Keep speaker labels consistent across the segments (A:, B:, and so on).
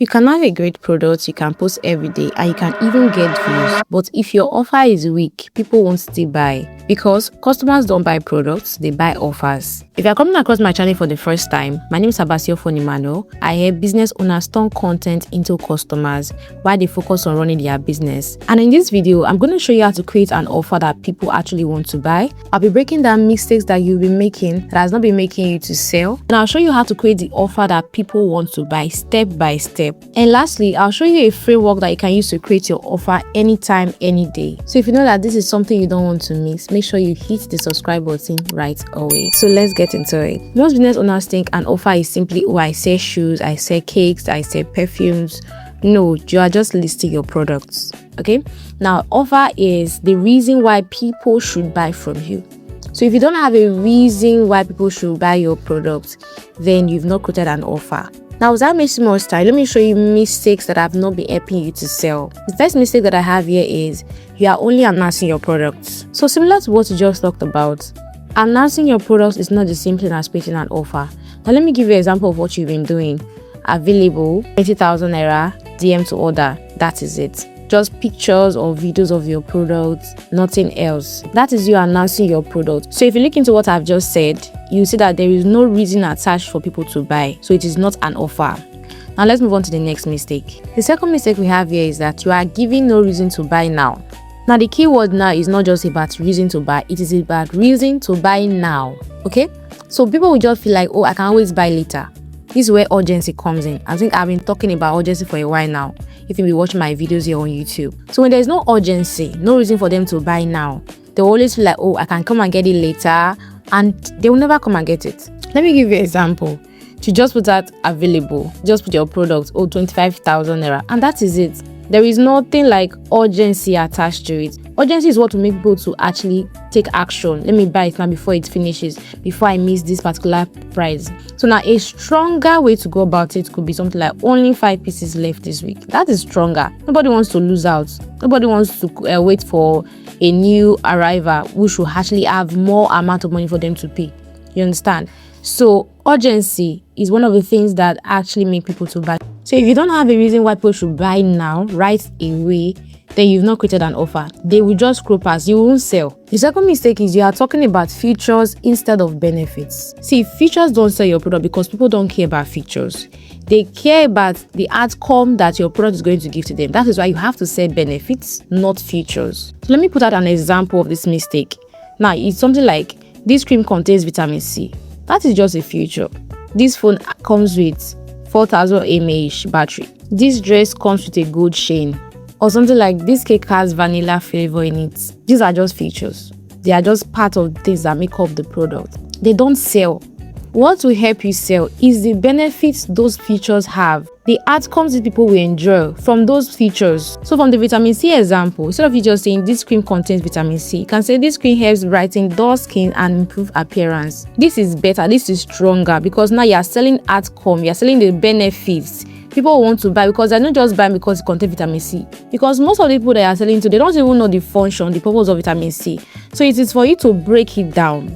A: You can have a great product, you can post every day, and you can even get views. But if your offer is weak, people won't still buy because customers don't buy products, they buy offers. If you're coming across my channel for the first time, my name is Abasiofon Emmanuel. I help business owners turn content into customers while they focus on running their business. And in this video, I'm going to show you how to create an offer that people actually want to buy. I'll be breaking down mistakes that you'll be making that has not been making you to sell. And I'll show you how to create the offer that people want to buy step by step. And lastly, I'll show you a framework that you can use to create your offer anytime, any day. So if you know that this is something you don't want to miss, make sure you hit the subscribe button right away. So let's get into it. Most business owners think an offer is simply, oh, I sell shoes, I sell cakes, I sell perfumes. No, you are just listing your products. Okay? Now, offer is the reason why people should buy from you. So if you don't have a reason why people should buy your product, then you've not created an offer. Now, without wasting more time, let me show you mistakes that have not been helping you to sell. The first mistake that I have here is you are only announcing your products. So similar to what we just talked about, announcing your products is not the same thing as creating an offer. Now, let me give you an example of what you've been doing. Available, 20,000 naira, DM to order. That is it. Just pictures or videos of your products, nothing else. That is you announcing your product. So if you look into what I've just said, you see that there is no reason attached for people to buy. So it is not an offer. Now let's move on to the next mistake. The second mistake we have here is that you are giving no reason to buy now. Now the key word now is not just about reason to buy, it is about reason to buy now. Okay? So people will just feel like, oh, I can always buy later. This is where urgency comes in. I think I've been talking about urgency for a while now, if you've been watching my videos here on YouTube. So when there's no urgency, no reason for them to buy now, they'll always feel like, oh, I can come and get it later, and they will never come and get it. Let me give you an example. To just put that available, just put your product, 25,000 naira, and that is it. There is nothing like urgency attached to it. Urgency is what will make people to actually take action. Let me buy it now before it finishes, before I miss this particular price. So now a stronger way to go about it could be something like only 5 pieces left this week. That is stronger. Nobody wants to lose out. Nobody wants to wait for a new arrival who should actually have more amount of money for them to pay. You understand? So urgency is one of the things that actually make people to buy. So if you don't have a reason why people should buy now, right away, then you've not created an offer. They will just scroll past, you won't sell. The second mistake is you are talking about features instead of benefits. See, features don't sell your product because people don't care about features. They care about the outcome that your product is going to give to them. That is why you have to sell benefits, not features. So let me put out an example of this mistake. Now, it's something like, this cream contains vitamin C. That is just a feature. This phone comes with 4000 mAh battery. This dress comes with a gold chain. Or something like, this cake has vanilla flavor in it. These are just features. They are just part of things that make up the product. They don't sell. What will help you sell is the benefits those features have, the outcomes that people will enjoy from those features. So from the vitamin C example, instead of you just saying this cream contains vitamin C, you can say this cream helps brighten dull skin and improve appearance. This is better, this is stronger, because now you are selling outcome, you are selling the benefits. People want to buy because they're not just buying because it contains vitamin C. Because most of the people that are selling to, they don't even know the function, the purpose of vitamin C. So it is for you to break down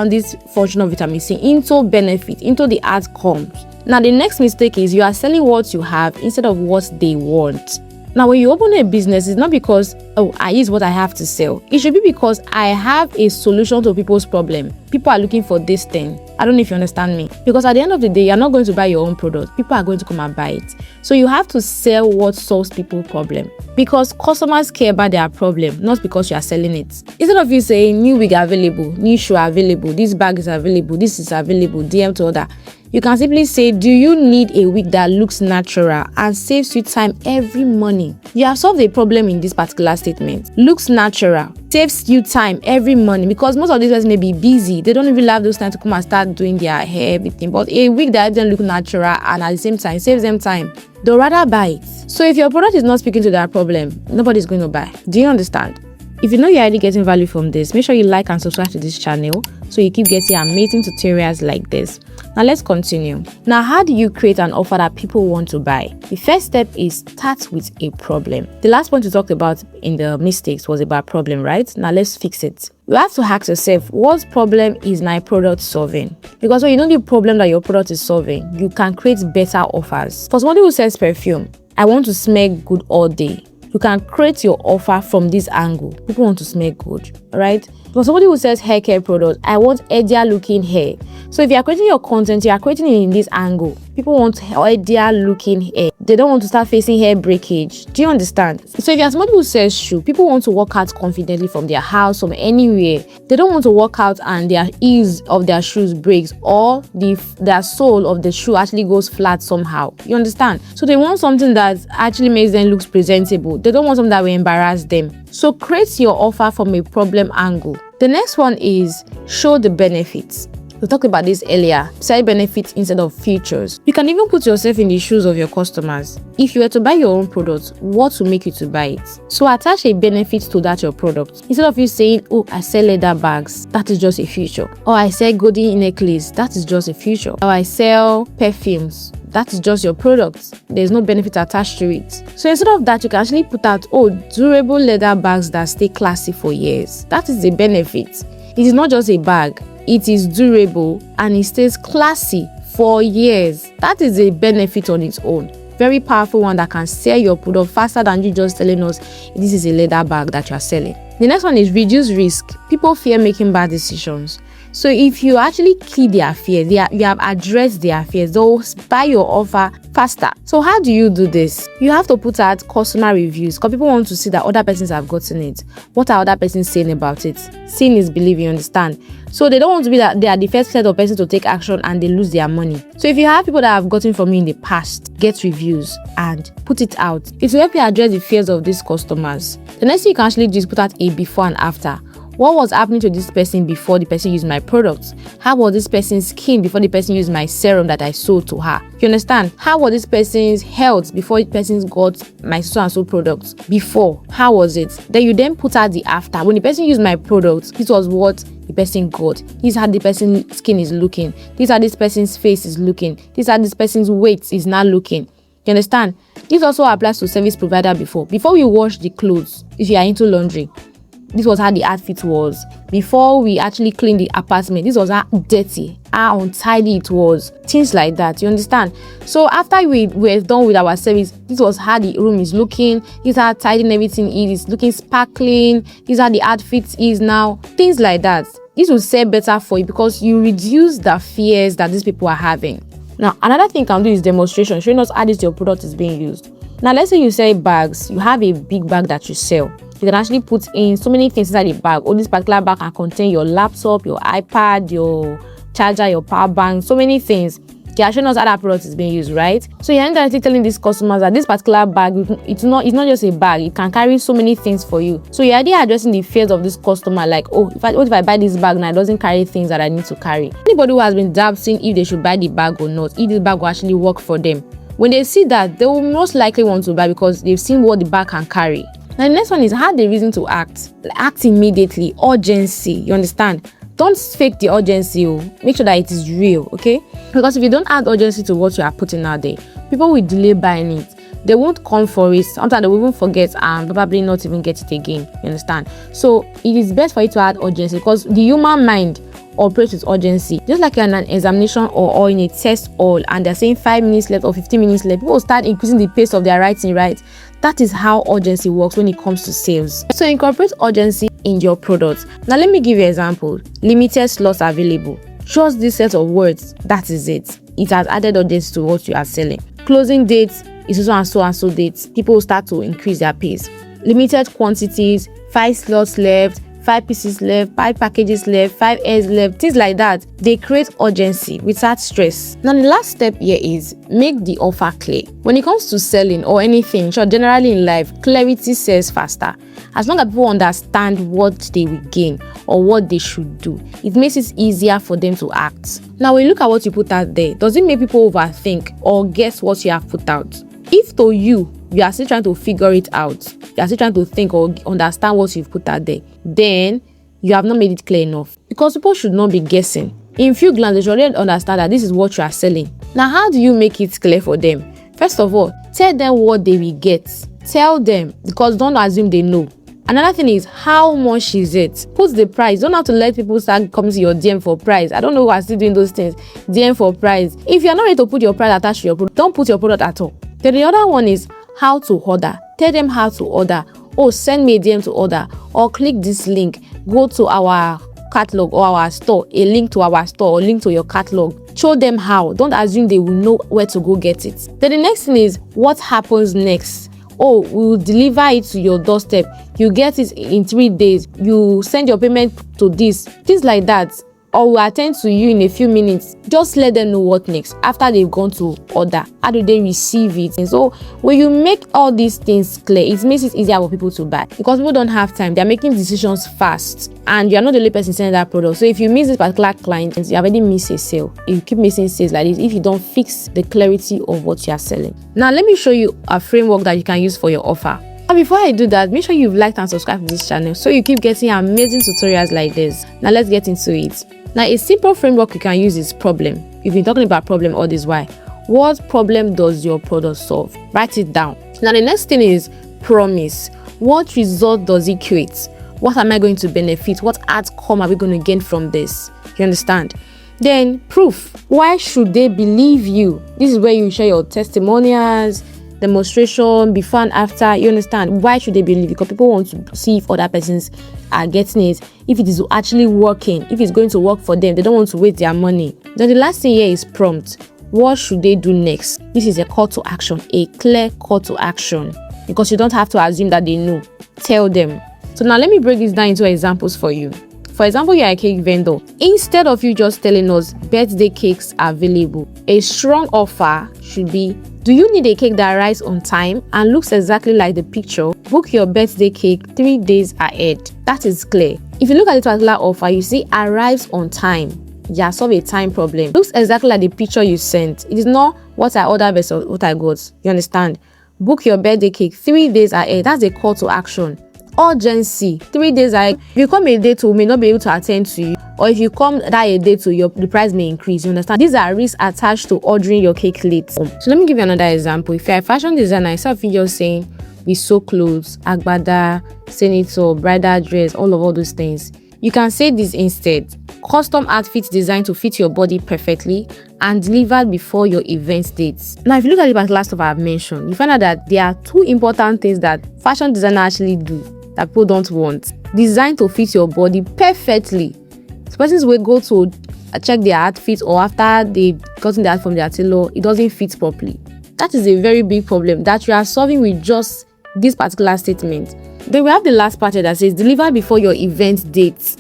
A: this function of vitamin C into benefit, into the outcomes. Now the next mistake is you are selling what you have instead of what they want. Now when you open a business, it's not because, oh, I use what I have to sell. It should be because I have a solution to people's problem. People are looking for this thing. I don't know if you understand me. Because at the end of the day, you're not going to buy your own product. People are going to come and buy it. So you have to sell what solves people's problem. Because customers care about their problem, not because you are selling it. Instead of you saying, new wig available, new shoe available, this bag is available, this is available, DM to order. You can simply say, do you need a wig that looks natural and saves you time every morning? You have solved a problem in this particular statement. Looks natural, saves you time every morning, because most of these guys may be busy. They don't even have those time to come and start doing their hair, everything. But a wig that doesn't look natural and at the same time saves them time, they'll rather buy it. So if your product is not speaking to that problem, nobody's going to buy. Do you understand? If you know you're already getting value from this, make sure you like and subscribe to this channel so you keep getting amazing tutorials like this. Now let's continue. Now, how do you create an offer that people want to buy? The first step is start with a problem. The last point we talked about in the mistakes was about problem, right? Now let's fix it. You have to ask yourself, what problem is my product solving? Because when you know the problem that your product is solving, you can create better offers. For somebody who sells perfume, I want to smell good all day. You can create your offer from this angle. People want to smell good, right? For somebody who sells hair care products, I want healthier looking hair. So if you are creating your content, you are creating it in this angle. People want healthier looking hair. They don't want to start facing hair breakage. Do you understand? So if you are somebody who sells shoe, people want to work out confidently from their house, from anywhere. They don't want to work out and their heels of their shoes breaks, or their sole of the shoe actually goes flat somehow. You understand? So they want something that actually makes them look presentable. They don't want something that will embarrass them. So create your offer from a problem angle. The next one is show the benefits. We talked about this earlier. Say benefits instead of features. You can even put yourself in the shoes of your customers. If you were to buy your own product, what will make you to buy it? So attach a benefit to that your product. Instead of you saying, oh, I sell leather bags, that is just a feature. Or I sell golden necklace, that is just a feature. Or I sell perfumes, that is just your product. There's no benefit attached to it. So instead of that, you can actually put out, oh, durable leather bags that stay classy for years. That is a benefit. It is not just a bag. It is durable and it stays classy for years. That is a benefit on its own. Very powerful one that can sell your product faster than you just telling us this is a leather bag that you are selling. The next one is reduce risk. People fear making bad decisions. So if you actually kill their fears, you have addressed their fears, they'll buy your offer faster. So how do you do this? You have to put out customer reviews because people want to see that other persons have gotten it. What are other persons saying about it? Seeing is believing, you understand? So they don't want to be that they are the first set of persons to take action and they lose their money. So if you have people that have gotten from you in the past, get reviews and put it out. It will help you address the fears of these customers. The next thing you can actually do is put out a before and after. What was happening to this person before the person used my products? How was this person's skin before the person used my serum that I sold to her? You understand? How was this person's health before the person got my so and so products? Before, how was it? Then you then put out the after. When the person used my products, this was what the person got. This is how the person's skin is looking. This is how this person's face is looking. This is how this person's weight is now looking. You understand? This also applies to service provider before. Before we wash the clothes, if you are into laundry, this was how the outfit was. Before we actually cleaned the apartment, this was how dirty, how untidy it was. Things like that, you understand? So after we were done with our service, this was how the room is looking. This is how tidy everything is. It's looking sparkling. This is how the outfit is now. Things like that. This will sell better for you because you reduce the fears that these people are having. Now, another thing you can do is demonstration, showing us how this your product is being used. Now, let's say you sell bags. You have a big bag that you sell. You can actually put in so many things inside the bag. All this particular bag can contain your laptop, your iPad, your charger, your power bank, so many things. You are showing us how that product is being used, right? So you're indirectly telling these customers that this particular bag, it's not just a bag. It can carry so many things for you. So you're already addressing the fears of this customer, like, oh, what if I buy this bag and it doesn't carry things that I need to carry? Anybody who has been doubting if they should buy the bag or not, if this bag will actually work for them, when they see that, they will most likely want to buy because they've seen what the bag can carry. Now, the next one is have the reason to act. Act immediately. Urgency. You understand? Don't fake the urgency. Make sure that it is real, okay? Because if you don't add urgency to what you are putting out there, people will delay buying it. They won't come for it. Sometimes they will even forget and probably not even get it again. You understand? So it is best for you to add urgency because the human mind operates with urgency. Just like you're in an examination or in a test hall and they're saying 5 minutes left or 15 minutes left, people will start increasing the pace of their writing, right? That is how urgency works when it comes to sales. So incorporate urgency in your product. Now let me give you an example. Limited slots available. Just this set of words, that is it. It has added urgency to what you are selling. Closing dates is so and so and so dates. People will start to increase their pace. Limited quantities, 5 slots left, 5 pieces left, 5 packages left, 5 airs left, things like that. They create urgency without stress. Now, the last step here is make the offer clear. When it comes to selling or anything, sure, generally in life, clarity sells faster. As long as people understand what they will gain or what they should do, it makes it easier for them to act. Now, when you look at what you put out there, does it make people overthink or guess what you have put out? If to you are still trying to figure it out, you are still trying to think or understand what you've put out there, then you have not made it clear enough. Because people should not be guessing. In few glances, they should already understand that this is what you are selling. Now, how do you make it clear for them? First of all, tell them what they will get. Tell them, because don't assume they know. Another thing is, how much is it? Put the price. Don't have to let people start coming to your DM for price. I don't know who are still doing those things. DM for price. If you're not ready to put your price attached to your product, don't put your product at all. Then the other one is how to order. Tell them how to order. Oh, send me a DM to order, or click this link. Go to our catalog or our store, a link to our store or link to your catalog. Show them how. Don't assume they will know where to go get it. Then the next thing is, what happens next? Oh, we will deliver it to your doorstep. You get it in 3 days. You send your payment to this. Things like that. Or we'll attend to you in a few minutes. Just let them know what next. After they've gone to order, how do they receive it? And so when you make all these things clear, it makes it easier for people to buy. Because people don't have time. They're making decisions fast. And you're not the only person selling that product. So if you miss this particular client, you already miss a sale. If you keep missing sales like this, if you don't fix the clarity of what you are selling. Now, let me show you a framework that you can use for your offer. And before I do that, make sure you've liked and subscribed to this channel so you keep getting amazing tutorials like this. Now, let's get into it. Now, a simple framework you can use is problem. You've been talking about problem all this while. What problem does your product solve? Write it down. Now, the next thing is promise. What result does it create? What am I going to benefit? What outcome are we going to gain from this? You understand? Then proof. Why should they believe you? This is where you share your testimonials, demonstration, before and after. You understand? Why should they believe? Because people want to see if other persons are getting it, if it is actually working, if it's going to work for them. They don't want to waste their money. Then the last thing here is prompt. What should they do next? This is a call to action, a clear call to action, because you don't have to assume that they know. Tell them. So now let me break this down into examples for you. For example, you are a cake vendor. Instead of you just telling us birthday cakes are available, a strong offer should be, do you need a cake that arrives on time and looks exactly like the picture? Book your birthday cake 3 days ahead. That is clear. If you look at the particular offer, you see arrives on time. Yeah, solve a time problem. Looks exactly like the picture you sent. It is not what I ordered versus what I got. You understand? Book your birthday cake 3 days ahead. That's a call to action. Urgency, 3 days ahead. If you come a day to, we may not be able to attend to you, or if you come that a day to, the price may increase. You understand? These are risks attached to ordering your cake late. So let me give you another example. If you're a fashion designer, I saw a video saying we sew clothes, agbada, senator, bridal dress, all those things. You can say this instead: custom outfits designed to fit your body perfectly and delivered before your event dates. Now, if you look at the particular stuff I've mentioned, you find out that there are 2 important things that fashion designers actually do that people don't want. Designed to fit your body perfectly. So persons will go to check their outfit, or after they've gotten the outfit from their tailor, it doesn't fit properly. That is a very big problem that you are solving with just this particular statement. Then we have the last part that says deliver before your event date.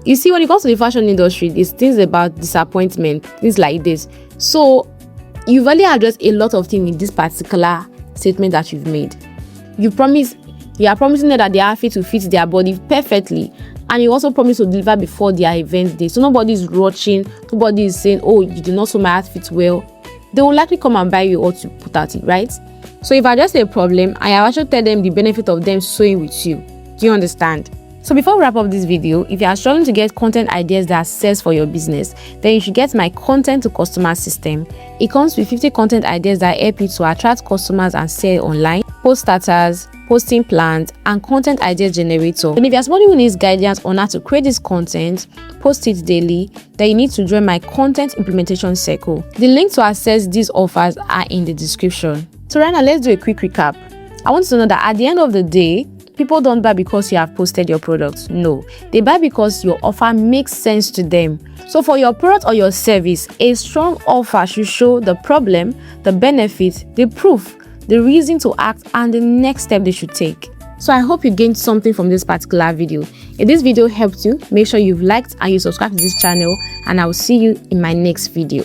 A: You see, when it comes to the fashion industry, there's things about disappointment, things like this. So you've already addressed a lot of things in this particular statement that you've made. You are promising them that their outfit will fit their body perfectly, and you also promise to deliver before their event day. So nobody is rushing, nobody is saying, oh, you did not sew my outfit well. They will likely come and buy you or to put at it, right? So if I address a problem, I actually tell them the benefit of them sewing with you. Do you understand? So before we wrap up this video, if you are struggling to get content ideas that sells for your business, then you should get my content to customer system. It comes with 50 content ideas that help you to attract customers and sell online, post starters, posting plans, and content idea generator. And if you're somebody who needs guidance on how to create this content, post it daily, then you need to join my content implementation circle. The link to access these offers are in the description. So right now, let's do a quick recap. I want you to know that at the end of the day, people don't buy because you have posted your product. No, they buy because your offer makes sense to them. So for your product or your service, a strong offer should show the problem, the benefit, the proof, the reason to act, and the next step they should take. So I hope you gained something from this particular video. If this video helped you, make sure you've liked and you subscribe to this channel, and I will see you in my next video.